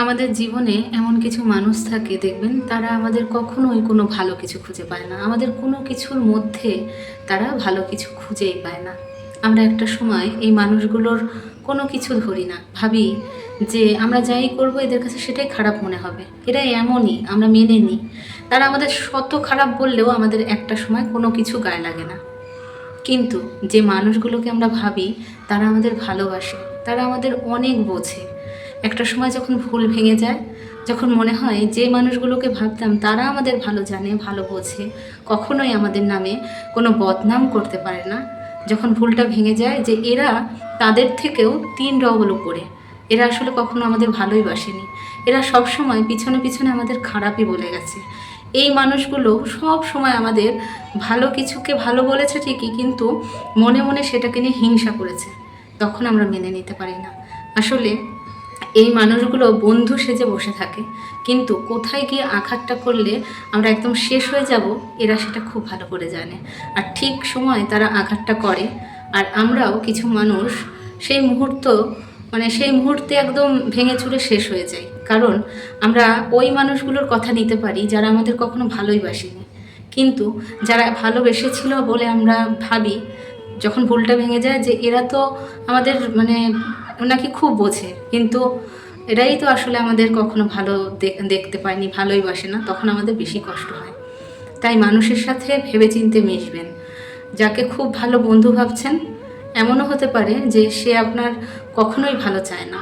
আমাদের জীবনে এমন কিছু মানুষ থাকে দেখবেন তারা আমাদের কখনোই কোনো ভালো কিছু খুঁজে পায় না। আমাদের কোনো কিছুর মধ্যে তারা ভালো কিছু খুঁজেই পায় না। আমরা একটা সময় এই মানুষগুলোর কোনো কিছু ধরি না, ভাবি যে আমরা যাই করব এদের কাছে সেটাই খারাপ মনে হবে, এরা এমনই, আমরা মেনে নিই। তারা আমাদের শত খারাপ বললেও আমাদের একটা সময় কোনো কিছু গায়ে লাগে না। কিন্তু যে মানুষগুলোকে আমরা ভাবি তারা আমাদের ভালোবাসে, তারা আমাদের অনেক বোঝে, একটা সময় যখন ভুল ভেঙে যায়, যখন মনে হয় যে মানুষগুলোকে ভাবতাম তারা আমাদের ভালো জানে, ভালো বোঝে, কখনোই আমাদের নামে কোনো বদনাম করতে পারে না, যখন ভুলটা ভেঙে যায় যে এরা তাদের থেকেও 3 ডবল উপরে, এরা আসলে কখনো আমাদের ভালোই বাসেনি, এরা সব সময় পিছনে পিছনে আমাদের খারাপই বলে গেছে, এই মানুষগুলো সব সময় আমাদের ভালো কিছুকে ভালো বলেছে ঠিকই, কিন্তু মনে মনে সেটাকে নিয়ে হিংসা করেছে, তখন আমরা মেনে নিতে পারি না। আসলে এই মানুষগুলো বন্ধু সেজে বসে থাকে, কিন্তু কোথায় গিয়ে আঘাতটা করলে আমরা একদম শেষ হয়ে যাব এরা সেটা খুব ভালো করে জানে। আর ঠিক সময় তারা আঘাতটা করে, আর আমরাও কিছু মানুষ সেই মুহূর্ত সেই মুহূর্তে একদম ভেঙে চুরে শেষ হয়ে যাই, কারণ আমরা ওই মানুষগুলোর কথা নিতে পারি যারা আমাদের কখনো ভালোই বাসেনি, কিন্তু যারা ভালোবেসেছিল বলে আমরা ভাবি যখন ভুলটা ভেঙে যায় যে এরা তো আমাদের নাকি খুব বোঝে, কিন্তু এরাই তো আসলে আমাদের কখনো ভালো দেখতে পায়নি, ভালোই বাসে না, তখন আমাদের বেশি কষ্ট হয়। তাই মানুষের সাথে ভেবেচিন্তে মিশবেন। যাকে খুব ভালো বন্ধু ভাবছেন এমনও হতে পারে যে সে আপনার কখনোই ভালো চায় না,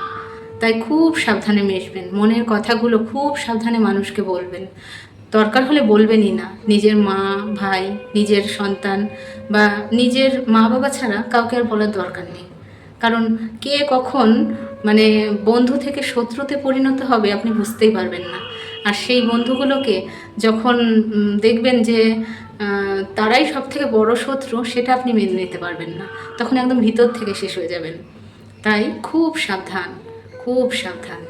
তাই খুব সাবধানে মিশবেন, মনের কথাগুলো খুব সাবধানে মানুষকে বলবেন, দরকার হলে বলবেনই না। নিজের মা, ভাই, নিজের সন্তান বা নিজের মা বাবা ছাড়া কাউকে আর বলার দরকার নেই, কারণ কে কখন বন্ধু থেকে শত্রুতে পরিণত হবে আপনি বুঝতেই পারবেন না। আর সেই বন্ধুগুলোকে যখন দেখবেন যে তারাই সব থেকে বড় শত্রু, সেটা আপনি মেনে নিতে পারবেন না, তখন একদম ভিতর থেকে শেষ হয়ে যাবেন। তাই খুব সাবধান, খুব সাবধান।